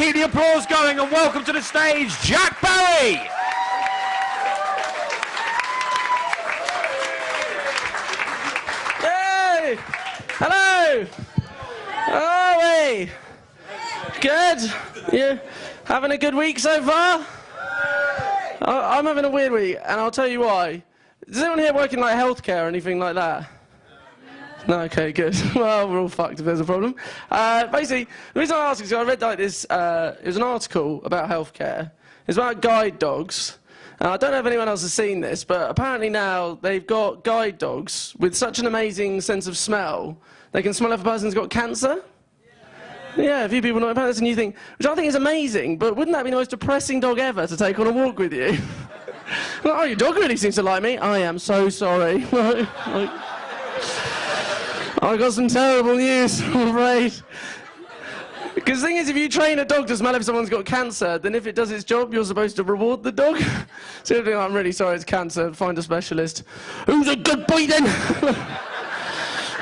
keep the applause going and welcome to the stage, Jack Barry. Hey! Hello! Oh, hey! Good? You having a good week so far? I'm having a weird week, and I'll tell you why. Does anyone here work in like healthcare or anything like that? No, okay, good. Well, we're all fucked if there's a problem. Basically, the reason I ask is I read like this, it was an article about healthcare. It's about guide dogs. I don't know if anyone else has seen this, but apparently now they've got guide dogs with such an amazing sense of smell, they can smell if a person's got cancer. Yeah, a few people know about this, and you think, which I think is amazing, but wouldn't that be the most depressing dog ever to take on a walk with you? Oh, your dog really seems to like me. I am so sorry. I got some terrible news, I'm afraid. Because the thing is, if you train a dog to smell if someone's got cancer, then if it does its job, you're supposed to reward the dog. So you're like, I'm really sorry it's cancer, find a specialist. Who's a good boy then?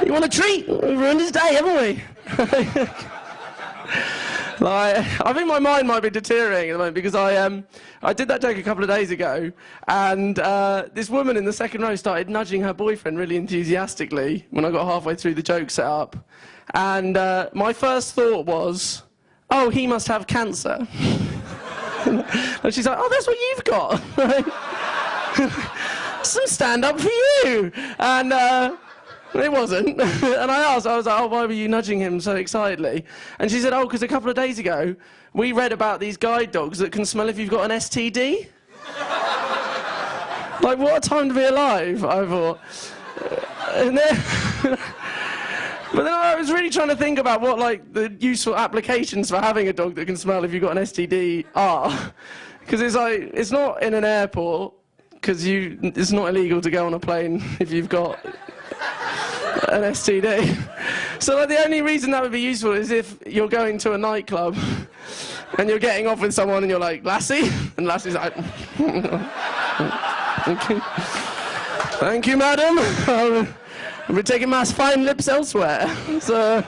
You want a treat? We've ruined his day, haven't we? Like, I think my mind might be deteriorating at the moment because I did that joke a couple of days ago, and this woman in the second row started nudging her boyfriend really enthusiastically when I got halfway through the joke set up. And my first thought was, oh, he must have cancer. And she's like, oh, that's what you've got. Some stand-up for you. And it wasn't. And I was like, oh, why were you nudging him so excitedly? And she said, oh, because a couple of days ago, we read about these guide dogs that can smell if you've got an STD. Like, what a time to be alive, I thought. And then... But then I was really trying to think about what, like, the useful applications for having a dog that can smell if you've got an STD are. Because it's like, it's not in an airport, because it's not illegal to go on a plane if you've got an STD. So, like, the only reason that would be useful is if you're going to a nightclub and you're getting off with someone and you're like, Lassie? And Lassie's like, thank you, madam. We're taking my fine lips elsewhere. So,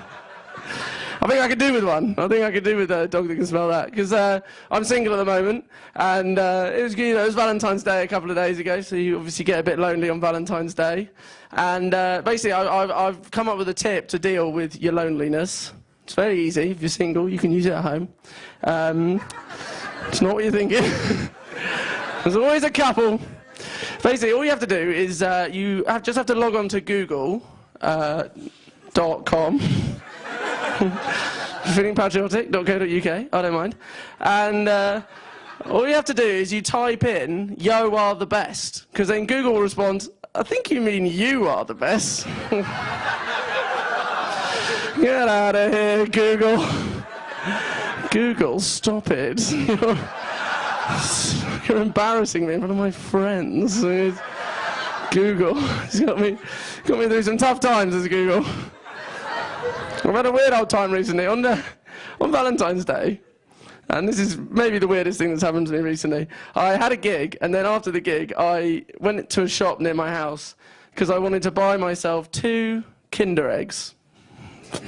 I think I could do with one. I think I could do with a dog that can smell that. Because I'm single at the moment, and it was Valentine's Day a couple of days ago, so you obviously get a bit lonely on Valentine's Day. And basically, I've come up with a tip to deal with your loneliness. It's very easy. If you're single, you can use it at home. It's not what you're thinking. There's always a couple. Basically, all you have to do is just have to log on to Google.com. Feeling patriotic.co.uk, I don't mind. And all you have to do is you type in, yo are the best. Because then Google will respond, I think you mean you are the best. Get out of here, Google. Google, stop it. You're embarrassing me in front of my friends. Google. It's got me through some tough times as Google. I've had a weird old time recently on Valentine's Day. And this is maybe the weirdest thing that's happened to me recently. I had a gig, and then after the gig, I went to a shop near my house because I wanted to buy myself 2 Kinder eggs.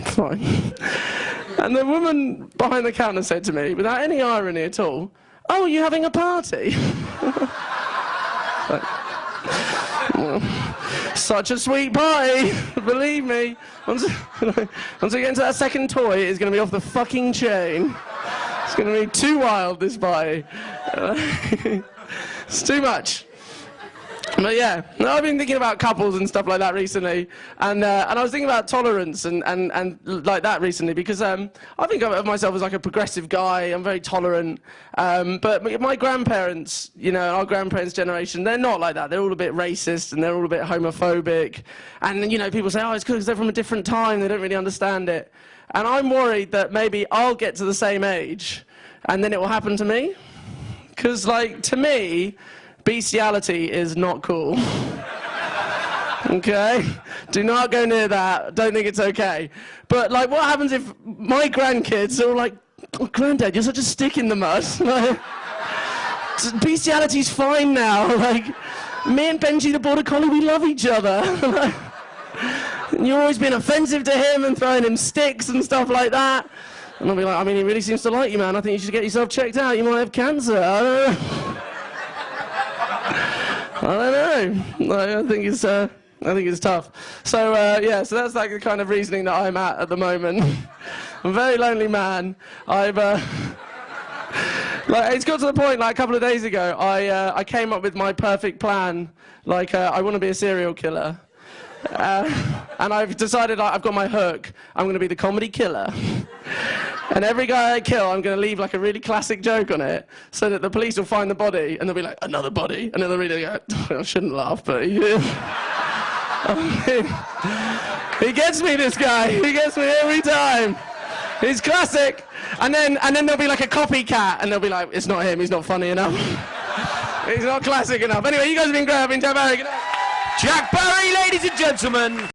Fine. And the woman behind the counter said to me, without any irony at all, oh, are you having a party? Like, well, such a sweet party, believe me. Once we get into that second toy, it's going to be off the fucking chain. It's going to be too wild, this party. It's too much. But yeah, I've been thinking about couples and stuff like that recently, and I was thinking about tolerance and like that recently because I think of myself as like a progressive guy. I'm very tolerant, but my grandparents, you know, our grandparents' generation, they're not like that. They're all a bit racist and they're all a bit homophobic, and you know, people say, oh, it's because they're from a different time. They don't really understand it, and I'm worried that maybe I'll get to the same age, and then it will happen to me, because like to me. Bestiality is not cool. Okay? Do not go near that. Don't think it's okay. But, like, what happens if my grandkids are all like, oh, Granddad, you're such a stick in the mud. Like, bestiality's fine now. Like, me and Benji the Border Collie, we love each other. And you've always been offensive to him and throwing him sticks and stuff like that. And I'll be like, I mean, he really seems to like you, man. I think you should get yourself checked out. You might have cancer. I don't know. I think it's tough. So yeah, so that's like the kind of reasoning that I'm at the moment. I'm a very lonely man. I've like, it's got to the point, like a couple of days ago, I came up with my perfect plan. Like, I want to be a serial killer. And I've decided, like, I've got my hook. I'm going to be the comedy killer. And every guy I kill, I'm going to leave like a really classic joke on it, so that the police will find the body, and they'll be like, another body. And then they'll really go, I shouldn't laugh, but he gets me, this guy. He gets me every time. He's classic. And then there'll be like a copycat, and they'll be like, it's not him, he's not funny enough. He's not classic enough. Anyway, you guys have been great. I've been Jack Barry. Good night. Jack Barry, ladies and gentlemen.